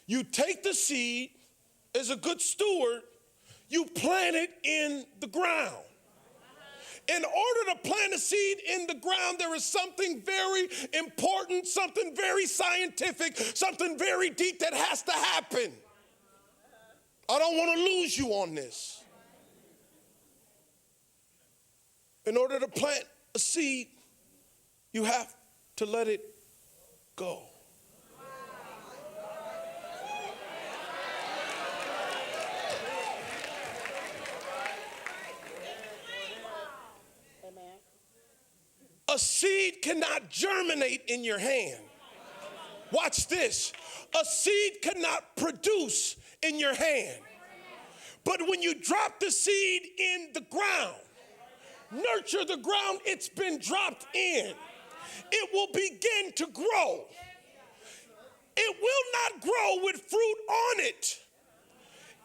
You take the seed as a good steward, you plant it in the ground. In order to plant a seed in the ground, there is something very important, something very scientific, something very deep that has to happen. I don't want to lose you on this. In order to plant a seed, you have to let it go. A seed cannot germinate in your hand. Watch this. A seed cannot produce in your hand. But when you drop the seed in the ground, nurture the ground it's been dropped in, it will begin to grow. It will not grow with fruit on it.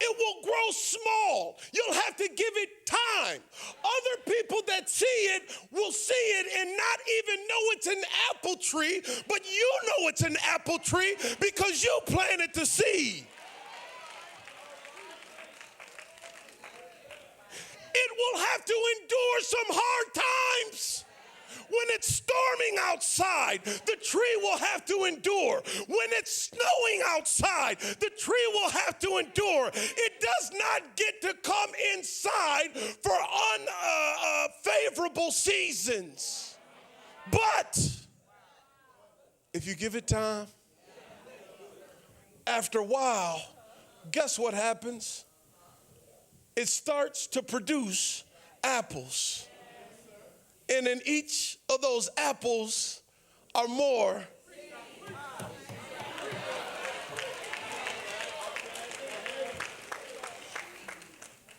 It will grow small. You'll have to give it time. Other people that see it will see it and not even know it's an apple tree, but you know it's an apple tree because you planted the seed. It will have to endure some hard times. When it's storming outside, the tree will have to endure. When it's snowing outside, the tree will have to endure. It does not get to come inside for unfavorable seasons. But if you give it time, after a while, guess what happens? It starts to produce apples. And in each of those apples are more.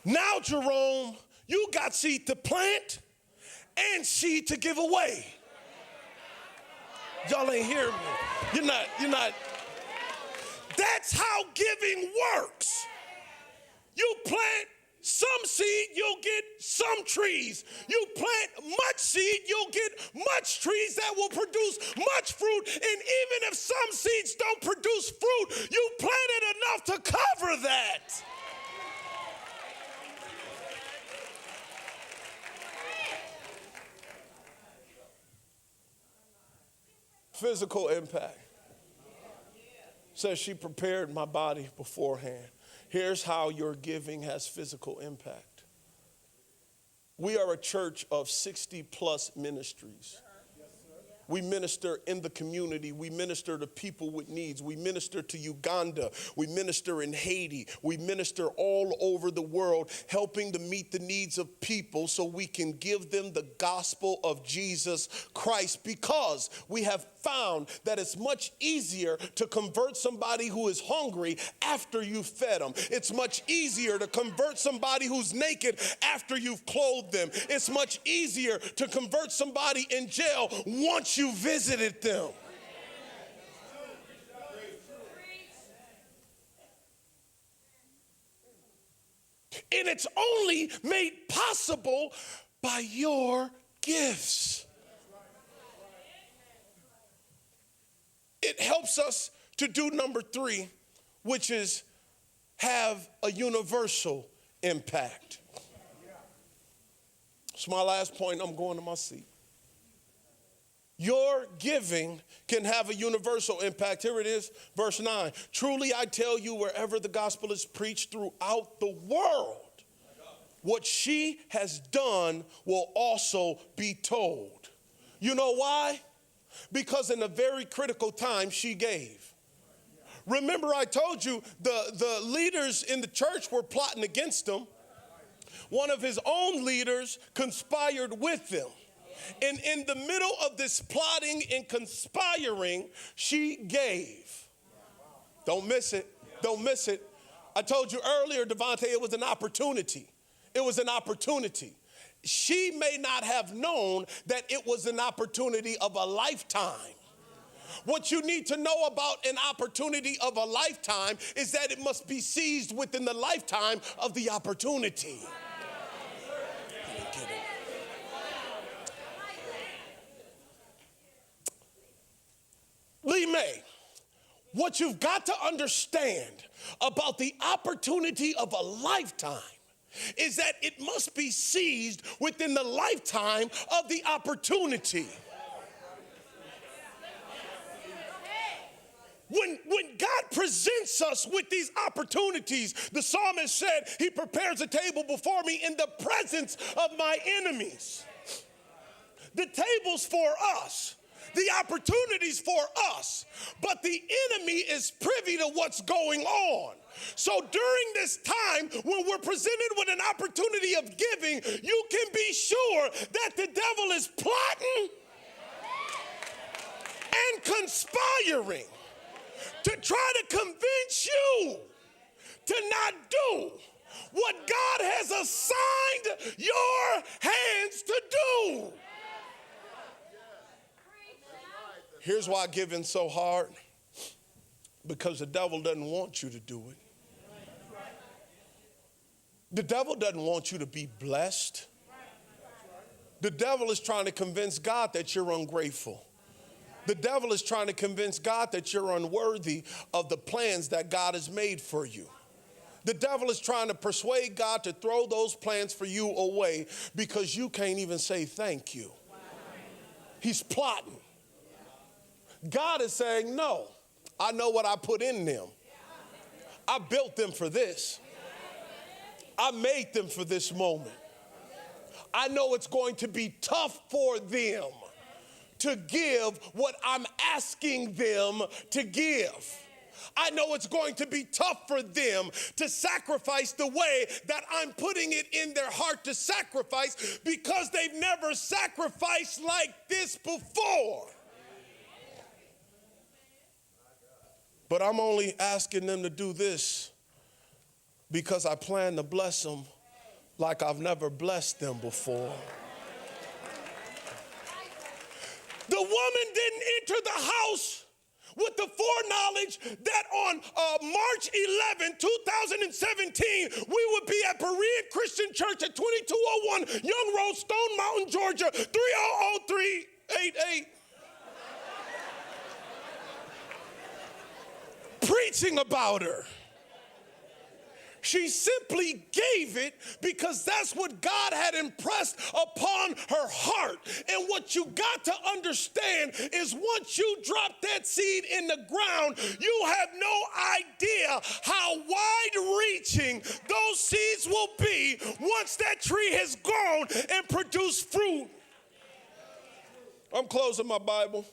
Now, Jerome, you got seed to plant and seed to give away. Y'all ain't hearing me. You're not. That's how giving works. You plant some seed, you'll get some trees. You plant much seed, you'll get much trees that will produce much fruit. And even if some seeds don't produce fruit, you planted enough to cover that. Physical impact. Says she prepared my body beforehand. Here's how your giving has physical impact. We are a church of 60 plus ministries. We minister in the community. We minister to people with needs. We minister to Uganda. We minister in Haiti. We minister all over the world, helping to meet the needs of people so we can give them the gospel of Jesus Christ, because we have found that it's much easier to convert somebody who is hungry after you've fed them. It's much easier to convert somebody who's naked after you've clothed them. It's much easier to convert somebody in jail once you visited them. And it's only made possible by your gifts. It helps us to do number 3, which is have a universal impact. It's my last point. I'm going to my seat. Your giving can have a universal impact. Here it is, verse 9. Truly I tell you, wherever the gospel is preached throughout the world, what she has done will also be told. You know why? Because in a very critical time, she gave. Remember, I told you the leaders in the church were plotting against him. One of his own leaders conspired with them. And in the middle of this plotting and conspiring, she gave. Don't miss it. Don't miss it. I told you earlier, Devontae, it was an opportunity. It was an opportunity. She may not have known that it was an opportunity of a lifetime. What you need to know about an opportunity of a lifetime is that it must be seized within the lifetime of the opportunity. Lee May, What you've got to understand about the opportunity of a lifetime is that it must be seized within the lifetime of the opportunity. When God presents us with these opportunities, the psalmist said, he prepares a table before me in the presence of my enemies. The table's for us. The opportunity's for us. But the enemy is privy to what's going on. So during this time, when we're presented with an opportunity of giving, you can be sure that the devil is plotting and conspiring to try to convince you to not do what God has assigned your hands to do. Here's why giving's so hard. Because the devil doesn't want you to do it. The devil doesn't want you to be blessed. The devil is trying to convince God that you're ungrateful. The devil is trying to convince God that you're unworthy of the plans that God has made for you. The devil is trying to persuade God to throw those plans for you away because you can't even say thank you. He's plotting. God is saying, no, I know what I put in them. I built them for this. I made them for this moment. I know it's going to be tough for them to give what I'm asking them to give. I know it's going to be tough for them to sacrifice the way that I'm putting it in their heart to sacrifice because they've never sacrificed like this before. But I'm only asking them to do this because I plan to bless them like I've never blessed them before. The woman didn't enter the house with the foreknowledge that on March 11, 2017, we would be at Berean Christian Church at 2201 Young Road, Stone Mountain, Georgia, 3000388. Preaching about her. She simply gave it because that's what God had impressed upon her heart. And what you got to understand is once you drop that seed in the ground, you have no idea how wide-reaching those seeds will be once that tree has grown and produced fruit. I'm closing my Bible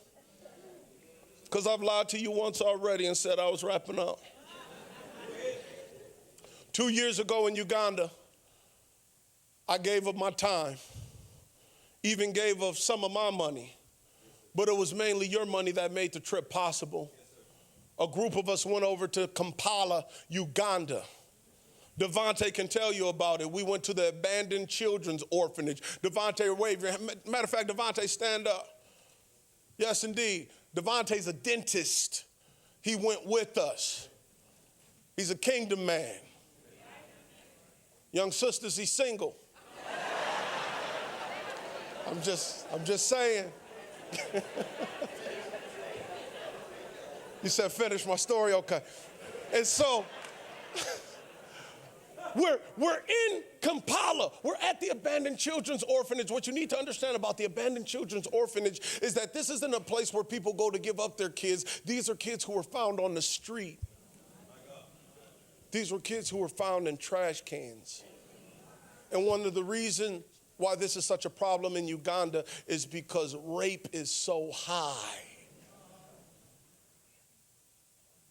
because I've lied to you once already and said I was wrapping up. 2 years ago in Uganda, I gave of my time, even gave of some of my money, but it was mainly your money that made the trip possible. A group of us went over to Kampala, Uganda. Devontae can tell you about it. We went to the abandoned children's orphanage. Devontae, wave your hand. Matter of fact, Devontae, stand up. Yes, indeed. Devontae's a dentist. He went with us. He's a kingdom man. Young sisters, he's single. I'm just saying. You said finish my story, okay. And so we're in Kampala. We're at the abandoned children's orphanage. What you need to understand about the abandoned children's orphanage is that this isn't a place where people go to give up their kids. These are kids who were found on the street. These were kids who were found in trash cans. And one of the reasons why this is such a problem in Uganda is because rape is so high.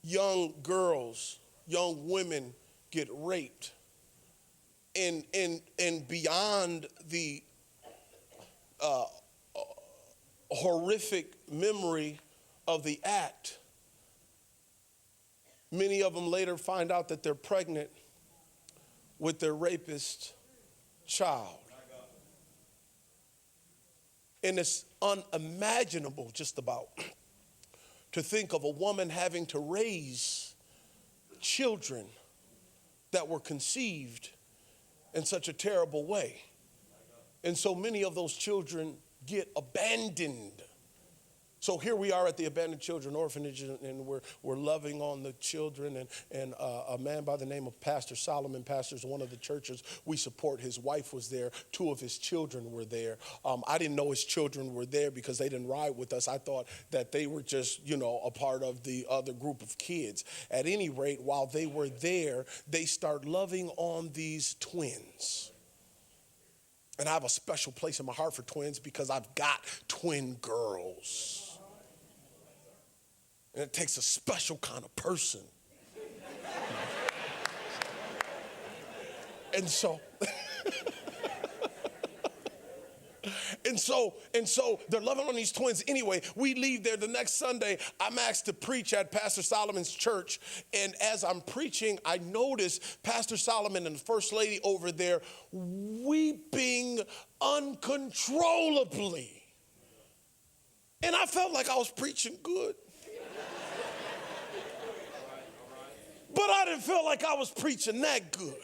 Young girls, young women get raped. And beyond the horrific memory of the act, many of them later find out that they're pregnant with their rapist child. And it's unimaginable just about to think of a woman having to raise children that were conceived in such a terrible way. And so many of those children get abandoned So here we are at the Abandoned Children Orphanage, and we're loving on the children. And a man by the name of Pastor Solomon pastors one of the churches we support. His wife was there. 2 of his children were there. I didn't know his children were there because they didn't ride with us. I thought that they were just, a part of the other group of kids. At any rate, while they were there, they start loving on these twins. And I have a special place in my heart for twins because I've got twin girls. And it takes a special kind of person. And so they're loving on these twins. Anyway, we leave there the next Sunday. I'm asked to preach at Pastor Solomon's church. And as I'm preaching, I notice Pastor Solomon and the First Lady over there weeping uncontrollably. And I felt like I was preaching good. But I didn't feel like I was preaching that good.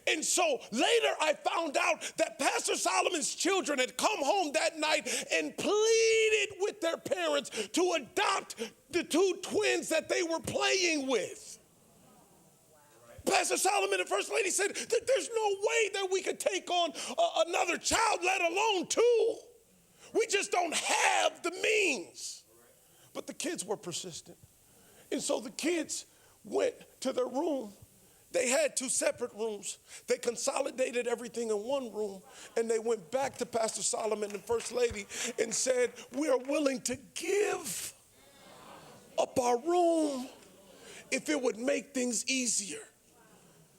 And so later I found out that Pastor Solomon's children had come home that night and pleaded with their parents to adopt the 2 twins that they were playing with. Pastor Solomon and First Lady said that there's no way that we could take on another child, let alone 2. We just don't have the means. But the kids were persistent. And so the kids went to their room. They had 2 separate rooms. They consolidated everything in one room, and they went back to Pastor Solomon and First Lady and said, we are willing to give up our room if it would make things easier.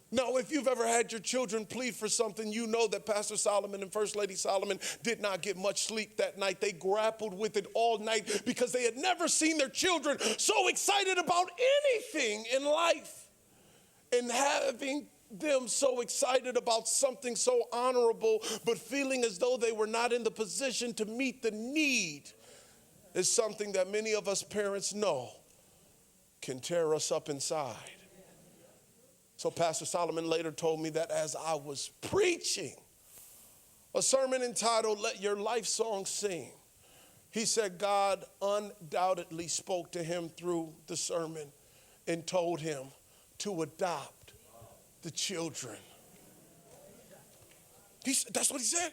Now, if you've ever had your children plead for something, you know that Pastor Solomon and First Lady Solomon did not get much sleep that night. They grappled with it all night because they had never seen their children so excited about anything in life. And having them so excited about something so honorable, but feeling as though they were not in the position to meet the need is something that many of us parents know can tear us up inside. So Pastor Solomon later told me that as I was preaching a sermon entitled, Let Your Life Song Sing, he said God undoubtedly spoke to him through the sermon and told him to adopt the children. That's what he said.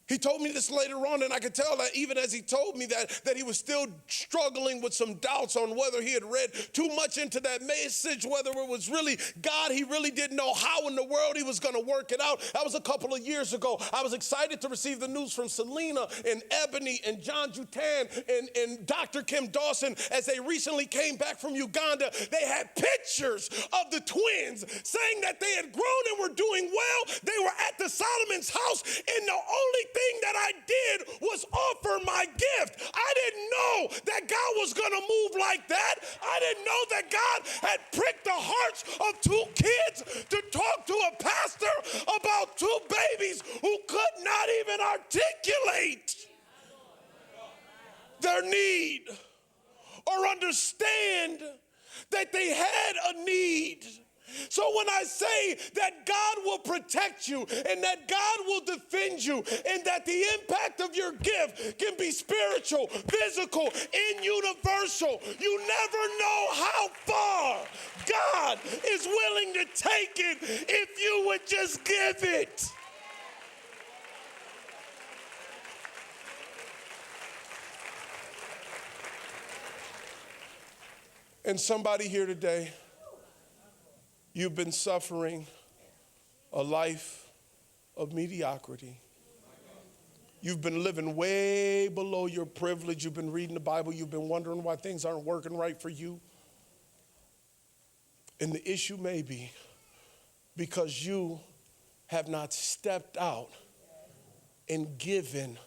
He told me this later on, and I could tell that even as he told me that he was still struggling with some doubts on whether he had read too much into that message, whether it was really God. He really didn't know how in the world he was going to work it out. That was a couple of years ago. I was excited to receive the news from Selena and Ebony and John Jutan and Dr. Kim Dawson as they recently came back from Uganda. They had pictures of the twins saying that they had grown and were doing well. They were at the Solomon's house, and the only thing that I did was offer my gift. I didn't know that God was going to move like that. I didn't know that God had pricked the hearts of 2 kids to talk to a pastor about 2 babies who could not even articulate their need or understand that they had a need. So when I say that God will protect you and that God will defend you and that the impact of your gift can be spiritual, physical, and universal, you never know how far God is willing to take it if you would just give it. And somebody here today, you've been suffering a life of mediocrity. You've been living way below your privilege. You've been reading the Bible. You've been wondering why things aren't working right for you. And the issue may be because you have not stepped out and given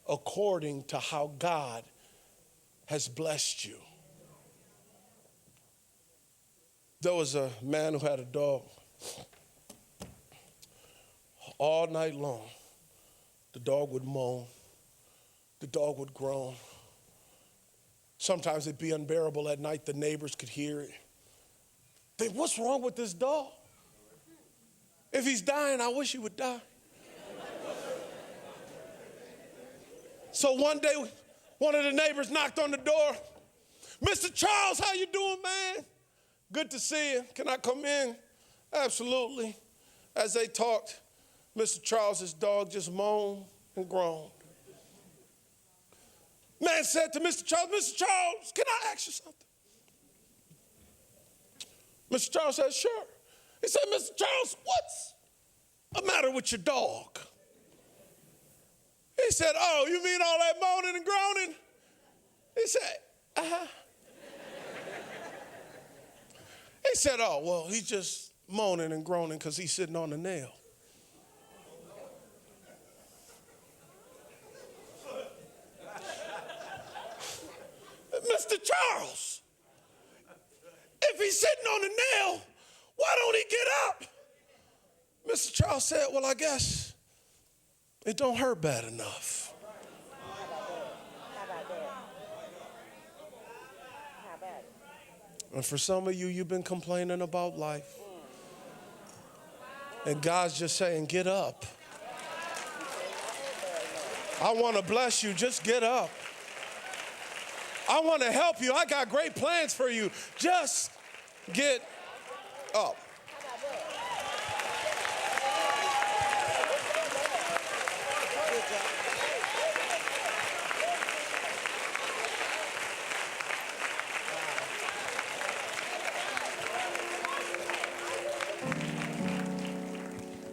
according to how God has blessed you. There was a man who had a dog. All night long, the dog would moan. The dog would groan. Sometimes it'd be unbearable at night. The neighbors could hear it. Think, what's wrong with this dog? If he's dying, I wish he would die. So one day, One of the neighbors knocked on the door. Mr. Charles, how you doing, man? Good to see you. Can I come in? Absolutely. As they talked, Mr. Charles's dog just moaned and groaned. Man said to Mr. Charles, can I ask you something? Mr. Charles said, sure. He said, Mr. Charles, what's the matter with your dog? He said, oh, you mean all that moaning and groaning? He said, uh-huh. He said, oh, well, he's just moaning and groaning because he's sitting on a nail. Mr. Charles, if he's sitting on a nail, why don't he get up? Mr. Charles said, well, I guess it don't hurt bad enough. And for some of you, you've been complaining about life. And God's just saying, get up. I want to bless you. Just get up. I want to help you. I got great plans for you. Just get up.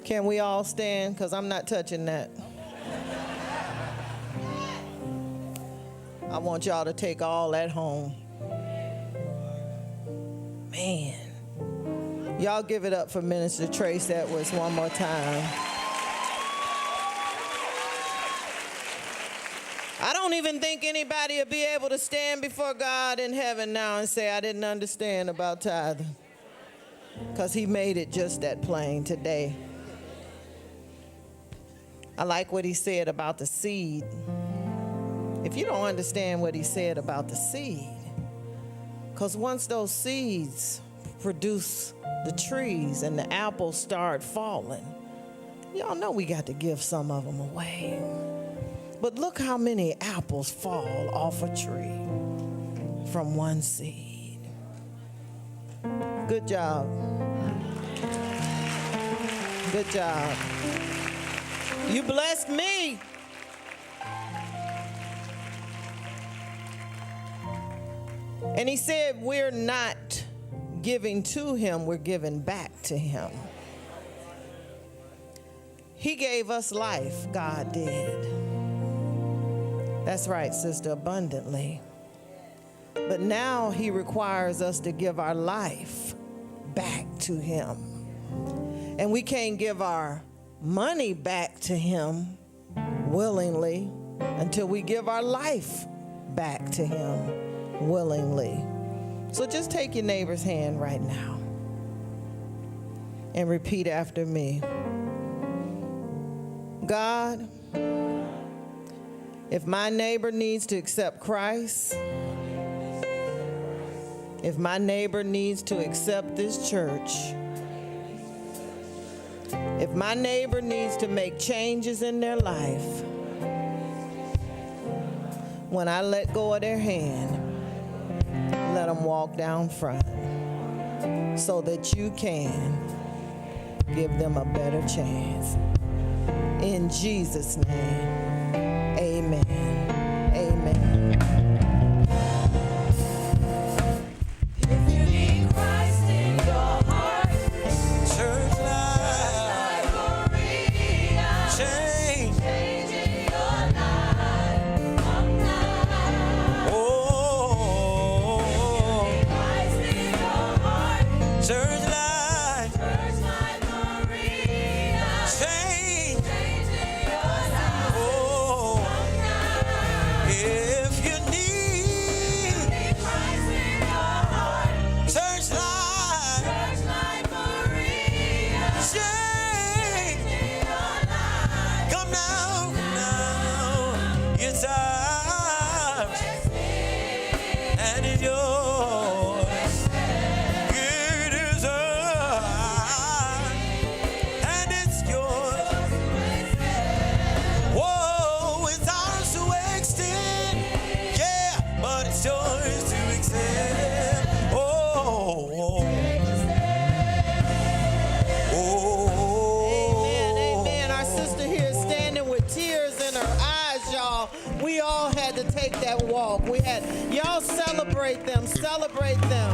Can we all stand? Because I'm not touching that. I want y'all to take all that home. Man. Y'all give it up for Minister Trace Edwards one more time. I don't even think anybody will be able to stand before God in heaven now and say, I didn't understand about tithing. Because he made it just that plain today. I like what he said about the seed. If you don't understand what he said about the seed, because once those seeds produce the trees and the apples start falling, y'all know we got to give some of them away. But look how many apples fall off a tree from one seed. Good job. Good job. You blessed me. And he said, we're not giving to him, we're giving back to him. He gave us life, God did. That's right, sister, abundantly. But now he requires us to give our life back to him. And we can't give our money back to him willingly until we give our life back to him willingly. So just take your neighbor's hand right now and repeat after me. God, if my neighbor needs to accept Christ, if my neighbor needs to accept this church, if my neighbor needs to make changes in their life, when I let go of their hand, let them walk down front so that you can give them a better chance. In Jesus' name, amen. Amen. Oh y'all. We all had to take that walk. Y'all celebrate them, celebrate them.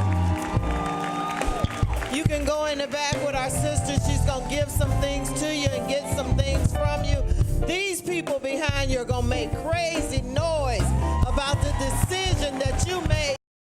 You can go in the back with our sister. She's going to give some things to you and get some things from you. These people behind you are going to make crazy noise about the decision that you made